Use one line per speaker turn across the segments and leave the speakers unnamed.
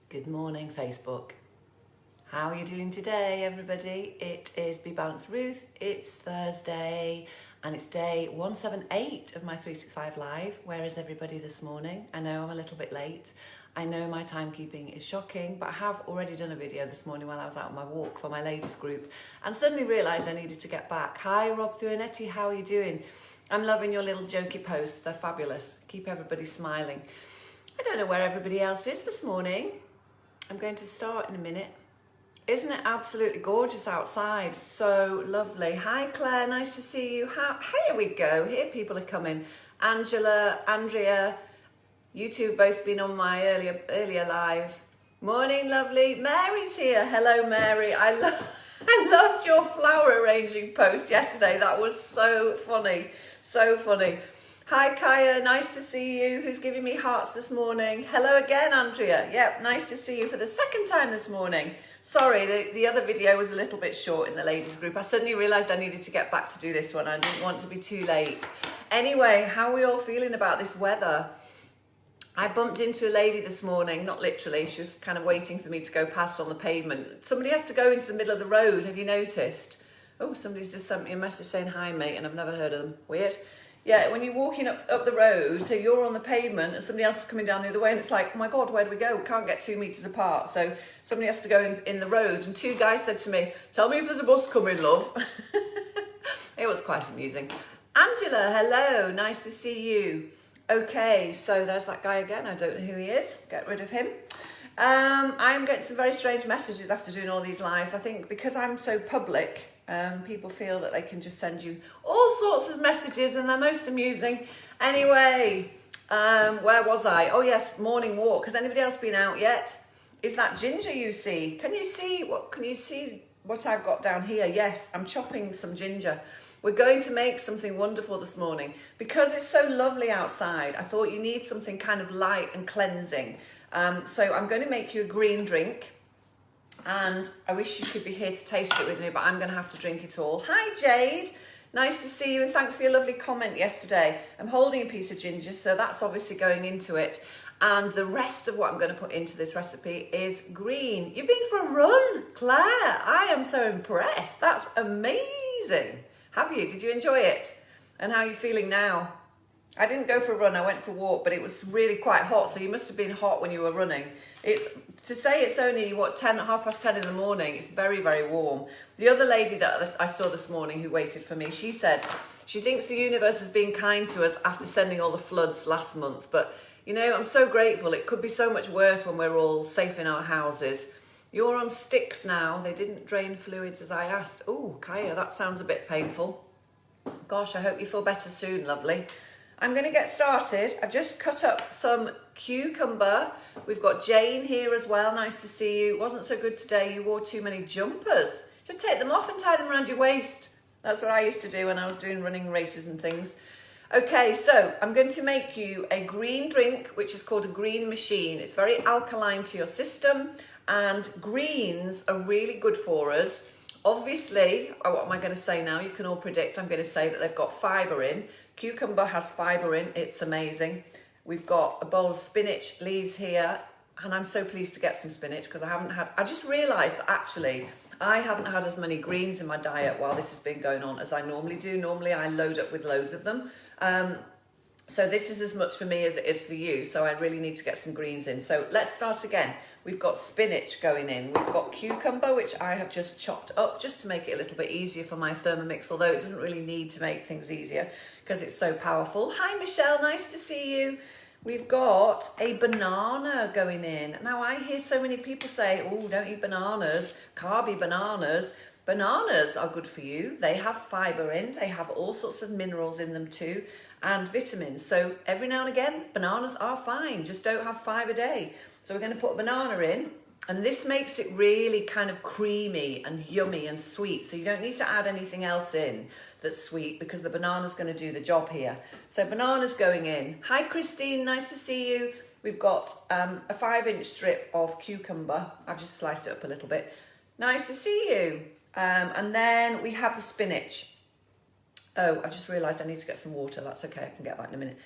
Good morning, Facebook. How are you doing today, everybody? It is Be Balanced Ruth. It's Thursday and it's day 178 of my 365 Live. Where is everybody this morning? I know I'm a little bit late. I know my timekeeping is shocking, but I have already done a video this morning while I was out on my walk for my ladies group and suddenly realised I needed to get back. Hi, Rob Thuanetti, how are you doing? I'm loving your little jokey posts. They're fabulous. Keep everybody smiling. I don't know where everybody else is this morning. I'm going to start in a minute. Isn't it absolutely gorgeous outside? So lovely. Hi Claire, nice to see you. Here we go. Here people are coming. Angela, Andrea, you two have both been on my earlier live. Morning, lovely. Mary's here. Hello, Mary. I loved your flower arranging post yesterday. That was so funny. So funny. Hi Kaya, nice to see you. Who's giving me hearts this morning? Hello again, Andrea. Yep, nice to see you for the second time this morning. Sorry, the other video was a little bit short in the ladies group. I suddenly realised I needed to get back to do this one. I didn't want to be too late. Anyway, how are we all feeling about this weather? I bumped into a lady this morning, not literally, she was kind of waiting for me to go past on the pavement. Somebody has to go into the middle of the road, have you noticed? Oh, somebody's just sent me a message saying hi mate, and I've never heard of them. Weird. Yeah, when you're walking up the road, so you're on the pavement and somebody else is coming down the other way and it's like, oh my God, where do we go? We can't get 2 meters apart. So somebody has to go in the road and two guys said to me, tell me if there's a bus coming, love. It was quite amusing. Angela, hello, nice to see you. Okay, so there's that guy again. I don't know who he is. Get rid of him. I'm getting some very strange messages after doing all these lives. I think because I'm so public, people feel that they can just send you all sorts of messages and they're most amusing. Anyway, where was I? Oh yes, morning walk. Has anybody else been out yet? Is that ginger you see? Can you see what I've got down here? Yes, I'm chopping some ginger. We're going to make something wonderful this morning. Because it's so lovely outside, I thought you need something kind of light and cleansing. So I'm going to make you a green drink. And I wish you could be here to taste it with me, but I'm going to have to drink it all. Hi Jade, nice to see you and thanks for your lovely comment yesterday. I'm holding a piece of ginger, so that's obviously going into it. And the rest of what I'm going to put into this recipe is green. You've been for a run, Claire. I am so impressed. That's amazing. Have you? Did you enjoy it? And how are you feeling now? I didn't go for a run, I went for a walk, but it was really quite hot, so you must have been hot when you were running. To say it's only, half past 10 in the morning, it's very, very warm. The other lady that I saw this morning who waited for me, she said she thinks the universe has been kind to us after sending all the floods last month. But, you know, I'm so grateful. It could be so much worse when we're all safe in our houses. You're on sticks now. They didn't drain fluids as I asked. Oh, Kaya, that sounds a bit painful. Gosh, I hope you feel better soon, lovely. I'm going to get started. I've just cut up some cucumber. We've got Jane here as well. Nice to see you. It wasn't so good today. You wore too many jumpers. You should take them off and tie them around your waist. That's what I used to do when I was doing running races and things. Okay, so I'm going to make you a green drink, which is called a green machine. It's very alkaline to your system, and greens are really good for us. Obviously, what am I going to say now? You can all predict. I'm going to say that they've got fibre in. Cucumber has fibre in. It's amazing. We've got a bowl of spinach leaves here, and I'm so pleased to get some spinach because I just realised that actually I haven't had as many greens in my diet while this has been going on as I normally do. Normally I load up with loads of them. So this is as much for me as it is for you. So I really need to get some greens in. So let's start again. We've got spinach going in. We've got cucumber, which I have just chopped up just to make it a little bit easier for my Thermomix, although it doesn't really need to make things easier because it's so powerful. Hi, Michelle. Nice to see you. We've got a banana going in. Now, I hear so many people say, oh, don't eat bananas, carby bananas. Bananas are good for you. They have fibre in. They have all sorts of minerals in them too, and vitamins. So every now and again, bananas are fine. Just don't have 5 a day. So we're going to put a banana in, and this makes it really kind of creamy and yummy and sweet. So you don't need to add anything else in that's sweet because the banana's going to do the job here. So banana's going in. Hi, Christine. Nice to see you. We've got a 5-inch strip of cucumber. I've just sliced it up a little bit. Nice to see you. And then we have the spinach. Oh, I've just realised I need to get some water. That's okay. I can get that in a minute.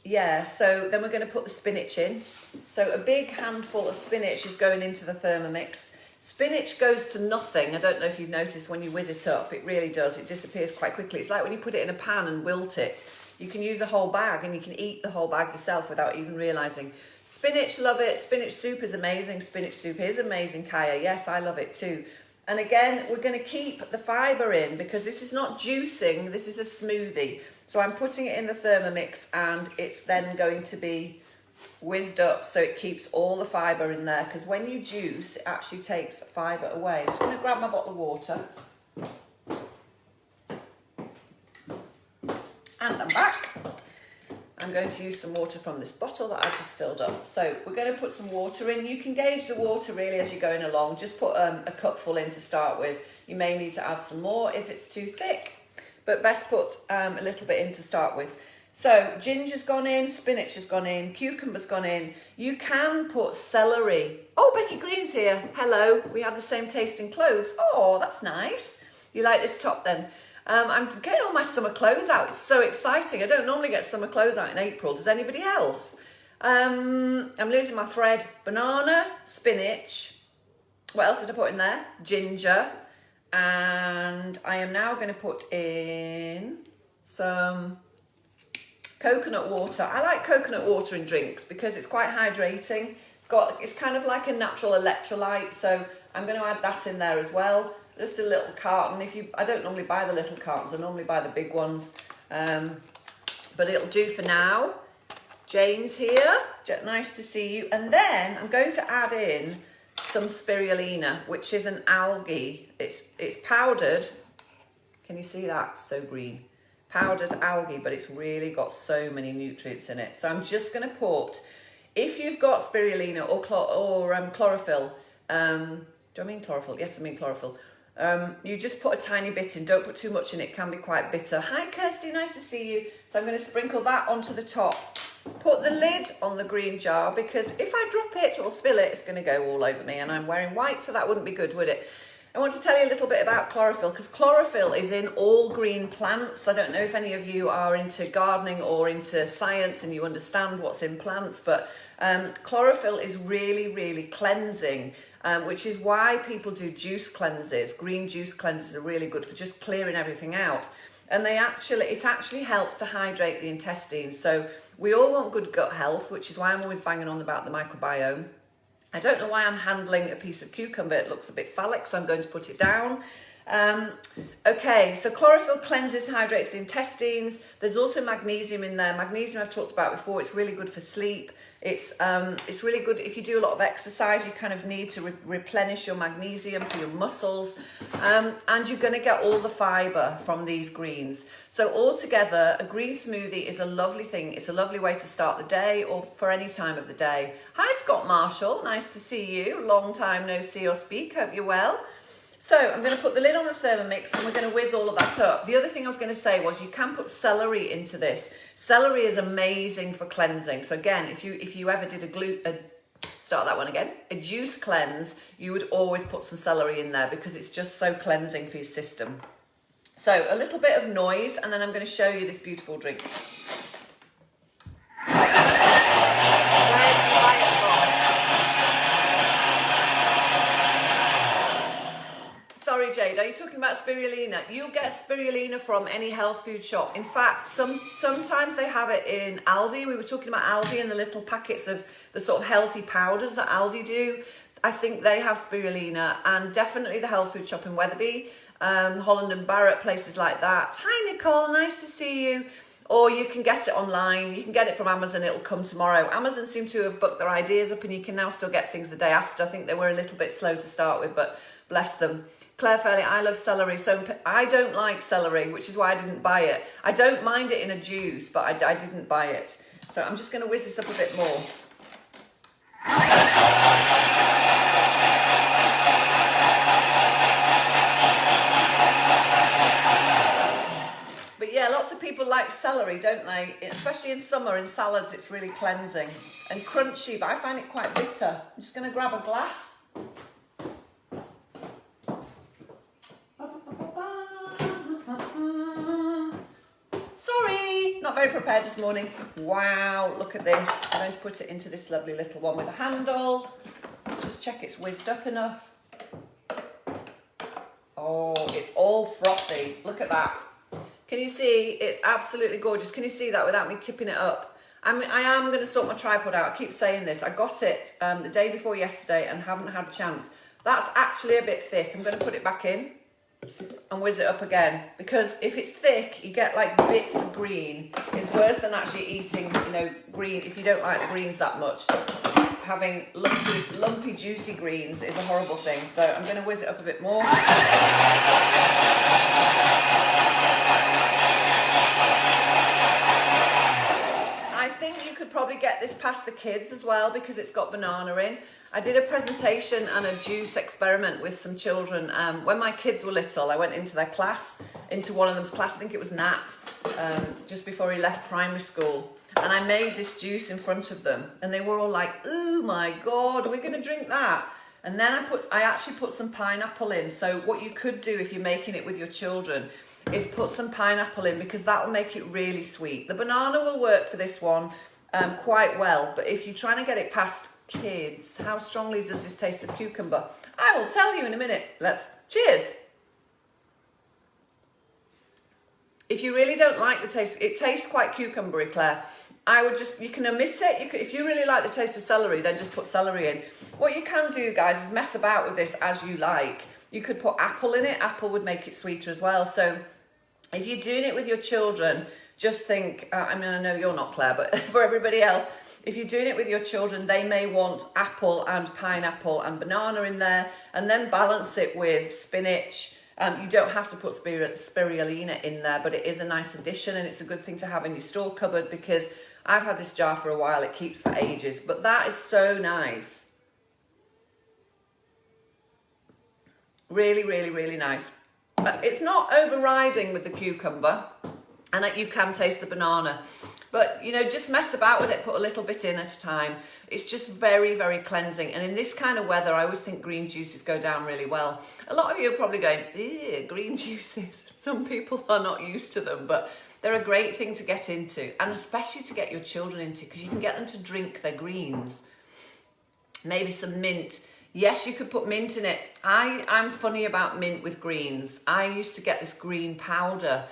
yeah, so then we're going to put the spinach in. So a big handful of spinach is going into the Thermomix. Spinach goes to nothing. I don't know if you've noticed when you whiz it up, it really does. It disappears quite quickly. It's like when you put it in a pan and wilt it. You can use a whole bag and you can eat the whole bag yourself without even realising. Spinach, love it. Spinach soup is amazing. Spinach soup is amazing, Kaya. Yes, I love it too. And again, we're going to keep the fibre in because this is not juicing, this is a smoothie. So I'm putting it in the Thermomix and it's then going to be whizzed up so it keeps all the fibre in there, because when you juice it actually takes fibre away. I'm just going to grab my bottle of water and I'm back. I'm going to use some water from this bottle that I've just filled up. So we're going to put some water in. You can gauge the water really as you're going along. Just put a cupful in to start with. You may need to add some more if it's too thick, but best put a little bit in to start with. So ginger's gone in, spinach has gone in, cucumber's gone in. You can put celery. Oh, Becky Green's here. Hello. We have the same taste in clothes. Oh, that's nice. You like this top then? I'm getting all my summer clothes out. It's so exciting. I don't normally get summer clothes out in April. Does anybody else? I'm losing my thread. Banana, spinach. What else did I put in there? Ginger. And I am now going to put in some coconut water. I like coconut water in drinks because it's quite hydrating. It's kind of like a natural electrolyte. So I'm going to add that in there as well. Just a little carton. I don't normally buy the little cartons. I normally buy the big ones. But it'll do for now. Jane's here. Nice to see you. And then I'm going to add in some spirulina, which is an algae. It's powdered. Can you see that? So green. Powdered algae, but it's really got so many nutrients in it. So I'm just going to put, if you've got spirulina or chlorophyll, do I mean chlorophyll? Yes, I mean chlorophyll. You just put a tiny bit in, don't put too much in, it can be quite bitter. Hi Kirsty, nice to see you. So I'm going to sprinkle that onto the top. Put the lid on the green jar because if I drop it or spill it, it's going to go all over me, and I'm wearing white, so that wouldn't be good, would it? I want to tell you a little bit about chlorophyll because chlorophyll is in all green plants. I don't know if any of you are into gardening or into science and you understand what's in plants, but chlorophyll is really, really cleansing. Which is why people do juice cleanses. Green juice cleanses are really good for just clearing everything out. And it actually helps to hydrate the intestines. So we all want good gut health, which is why I'm always banging on about the microbiome. I don't know why I'm handling a piece of cucumber. It looks a bit phallic, so I'm going to put it down. Okay, so chlorophyll cleanses and hydrates the intestines. There's also magnesium in there. Magnesium I've talked about before. It's really good for sleep. It's really good if you do a lot of exercise. You kind of need to replenish your magnesium for your muscles, and you're going to get all the fibre from these greens. So altogether, a green smoothie is a lovely thing. It's a lovely way to start the day or for any time of the day. Hi Scott Marshall, nice to see you. Long time no see or speak. Hope you're well. So I'm going to put the lid on the Thermomix and we're going to whiz all of that up. The other thing I was going to say was you can put celery into this. Celery is amazing for cleansing. So again, if you ever did a juice cleanse, you would always put some celery in there because it's just so cleansing for your system. So a little bit of noise and then I'm going to show you this beautiful drink. Sorry Jade, are you talking about spirulina? You'll get spirulina from any health food shop. In fact, sometimes they have it in Aldi. We were talking about Aldi and the little packets of the sort of healthy powders that Aldi do. I think they have spirulina, and definitely the health food shop in Wetherby, Holland and Barrett, places like that. Hi Nicole, nice to see you. Or you can get it online. You can get it from Amazon. It'll come tomorrow. Amazon seem to have booked their ideas up and you can now still get things the day after. I think they were a little bit slow to start with, but bless them. Claire Fairley, I love celery. So I don't like celery, which is why I didn't buy it. I don't mind it in a juice, but I didn't buy it. So I'm just going to whiz this up a bit more. But yeah, lots of people like celery, don't they? Especially in summer, in salads, it's really cleansing and crunchy, but I find it quite bitter. I'm just going to grab a glass. Sorry, not very prepared this morning. Wow, look at this. I'm going to put it into this lovely little one with a handle. Let's just check it's whizzed up enough. Oh, it's all frothy. Look at that. Can you see? It's absolutely gorgeous. Can you see that without me tipping it up? I am going to sort my tripod out. I keep saying this. I got it the day before yesterday and haven't had a chance. That's actually a bit thick. I'm going to put it back in and whiz it up again, because if it's thick you get like bits of green. It's worse than actually eating, you know, green if you don't like the greens that much. Having lumpy juicy greens is a horrible thing, so I'm going to whiz it up a bit more. I think you could probably get this past the kids as well because it's got banana in. I did a presentation and a juice experiment with some children. When my kids were little, I went into their class, into one of them's class, I think it was Nat, just before he left primary school. And I made this juice in front of them and they were all like, oh my God, we're going to drink that. And then I actually put some pineapple in. So what you could do if you're making it with your children is put some pineapple in, because that'll make it really sweet. The banana will work for this one quite well, but if you're trying to get it past kids, how strongly does this taste of cucumber? I will tell you in a minute. Cheers. If you really don't like the taste, it tastes quite cucumbery, Claire. You can omit it. If you really like the taste of celery, then just put celery in. What you can do, guys, is mess about with this as you like. You could put apple in it. Apple would make it sweeter as well. So if you're doing it with your children, just think, I know you're not, Claire, but for everybody else, if you're doing it with your children, they may want apple and pineapple and banana in there, and then balance it with spinach. You don't have to put spirulina in there, but it is a nice addition, and it's a good thing to have in your store cupboard, because I've had this jar for a while. It keeps for ages, but that is so nice. Really, really, really nice. It's not overriding with the cucumber, and you can taste the banana. But, you know, just mess about with it, put a little bit in at a time. It's just very, very cleansing. And in this kind of weather, I always think green juices go down really well. A lot of you are probably going, ew, green juices. Some people are not used to them, but they're a great thing to get into, and especially to get your children into, because you can get them to drink their greens. Maybe some mint. Yes, you could put mint in it. I'm funny about mint with greens. I used to get this green powder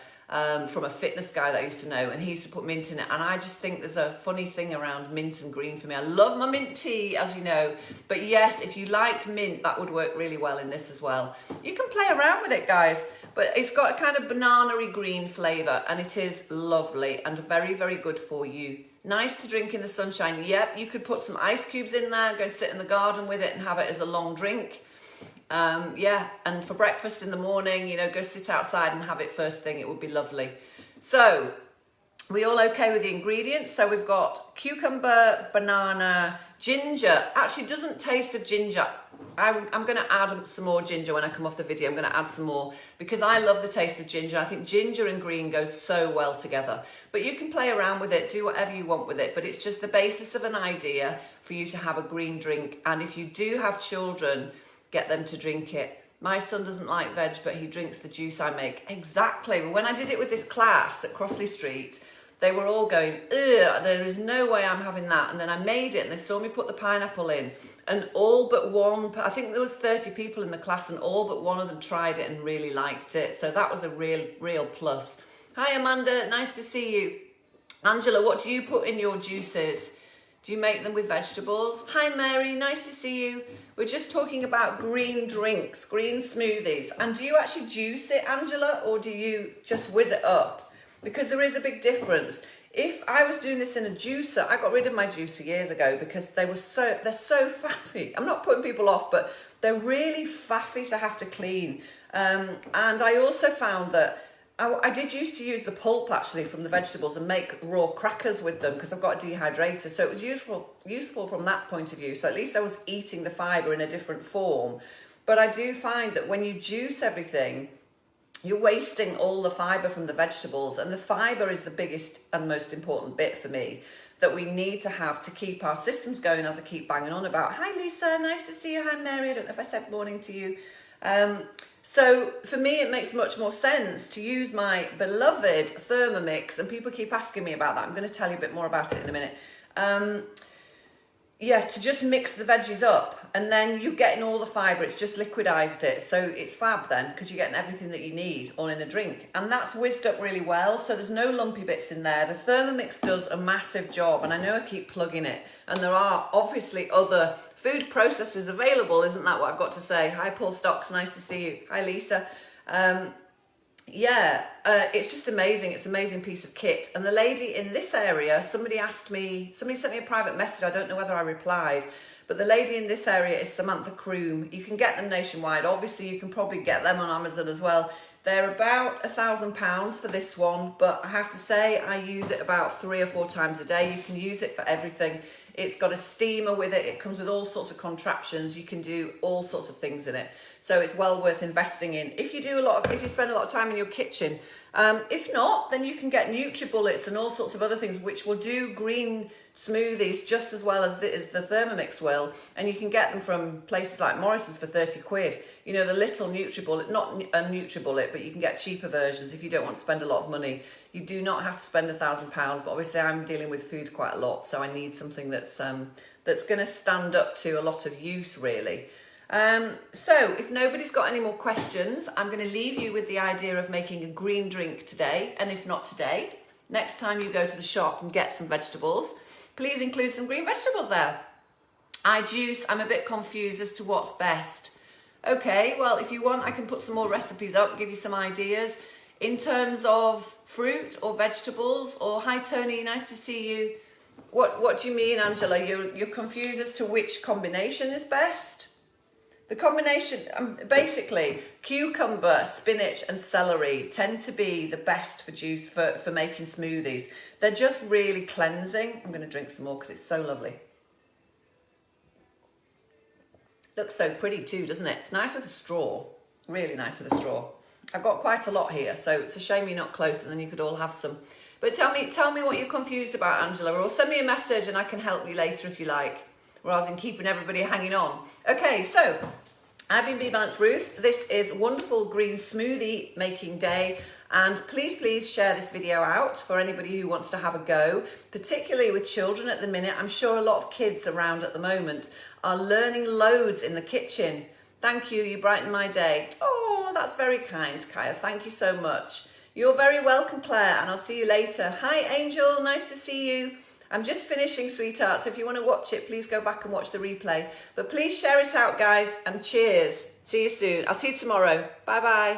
from a fitness guy that I used to know, and he used to put mint in it, and I just think there's a funny thing around mint and green for me. I love my mint tea, as you know, but yes, if you like mint, that would work really well in this as well. You can play around with it, guys, but it's got a kind of banana-y green flavour, and it is lovely and very, very good for you. Nice to drink in the sunshine. Yep, you could put some ice cubes in there, go and sit in the garden with it and have it as a long drink. Yeah, and for breakfast in the morning, you know, go sit outside and have it first thing. It would be lovely. So, we all okay with the ingredients? So we've got cucumber, banana, ginger. Actually, doesn't taste of ginger. I'm going to add some more ginger when I come off the video. I'm going to add some more because I love the taste of ginger. I think ginger and green goes so well together. But you can play around with it, do whatever you want with it. But it's just the basis of an idea for you to have a green drink. And if you do have children, get them to drink it. My son doesn't like veg, but he drinks the juice I make. Exactly. When I did it with this class at Crossley Street, they were all going, ugh, there is no way I'm having that. And then I made it and they saw me put the pineapple in. And all but one, I think there was 30 people in the class, and all but one of them tried it and really liked it. So that was a real plus. Hi, Amanda. Nice to see you. Angela, what do you put in your juices? Do you make them with vegetables? Hi, Mary. Nice to see you. We're just talking about green drinks, green smoothies. And do you actually juice it, Angela, or do you just whiz it up? Because there is a big difference. If I was doing this in a juicer, I got rid of my juicer years ago because they're so faffy. I'm not putting people off, but they're really faffy to have to clean. And I also found that I did used to use the pulp actually from the vegetables and make raw crackers with them because I've got a dehydrator. So it was useful from that point of view. So at least I was eating the fibre in a different form. But I do find that when you juice everything, you're wasting all the fibre from the vegetables, and the fibre is the biggest and most important bit for me that we need to have to keep our systems going, as I keep banging on about. Hi Lisa, nice to see you. Hi Mary, I don't know if I said morning to you. So for me, it makes much more sense to use my beloved Thermomix, and people keep asking me about that. I'm going to tell you a bit more about it in a minute. Yeah, to just mix the veggies up, and then you're getting all the fibre. It's just liquidized it, so it's fab then, because you're getting everything that you need all in a drink, and that's whizzed up really well, so there's no lumpy bits in there. The Thermomix does a massive job, and I know I keep plugging it, and there are obviously other food processors available. Isn't that what I've got to say? Hi Paul Stocks, nice to see you. Hi Lisa. It's just amazing. It's an amazing piece of kit. And the lady in this area, somebody sent me a private message. I don't know whether I replied, but the lady in this area is Samantha Croom. You can get them nationwide. Obviously, you can probably get them on Amazon as well. They're about £1,000 for this one, but I have to say I use it about 3 or 4 times a day. You can use it for everything. It's got a steamer with it. It comes with all sorts of contraptions. You can do all sorts of things in it. So it's well worth investing in. If you spend a lot of time in your kitchen. If not, then you can get NutriBullets and all sorts of other things which will do green smoothies just as well as the Thermomix will. And you can get them from places like Morrison's for 30 quid. You know, the little NutriBullet, not a NutriBullet, but you can get cheaper versions if you don't want to spend a lot of money. You do not have to spend £1,000, but obviously I'm dealing with food quite a lot, so I need something that's going to stand up to a lot of use, really. So if nobody's got any more questions, I'm going to leave you with the idea of making a green drink today, and if not today, next time you go to the shop and get some vegetables, please include some green vegetables there. I'm a bit confused as to what's best. Okay, well, if you want, I can put some more recipes up, give you some ideas. In terms of fruit or vegetables, or hi Tony, nice to see you. What do you mean, Angela? You're confused as to which combination is best? The combination, basically, cucumber, spinach and celery tend to be the best for juice for making smoothies. They're just really cleansing. I'm going to drink some more because it's so lovely. Looks so pretty too, doesn't it? It's nice with a straw. Really nice with a straw. I've got quite a lot here, so it's a shame you're not close, and then you could all have some. But tell me what you're confused about, Angela, or send me a message and I can help you later if you like, rather than keeping everybody hanging on. Okay, so I've been Be Balanced Ruth. This is wonderful green smoothie making day, and please share this video out for anybody who wants to have a go, particularly with children at the minute. I'm sure a lot of kids around at the moment are learning loads in the kitchen. Thank you, you brighten my day. Oh, that's very kind, Kaya. Thank you so much. You're very welcome, Claire, and I'll see you later. Hi, Angel. Nice to see you. I'm just finishing, sweetheart, so if you want to watch it, please go back and watch the replay. But please share it out, guys, and cheers. See you soon. I'll see you tomorrow. Bye-bye.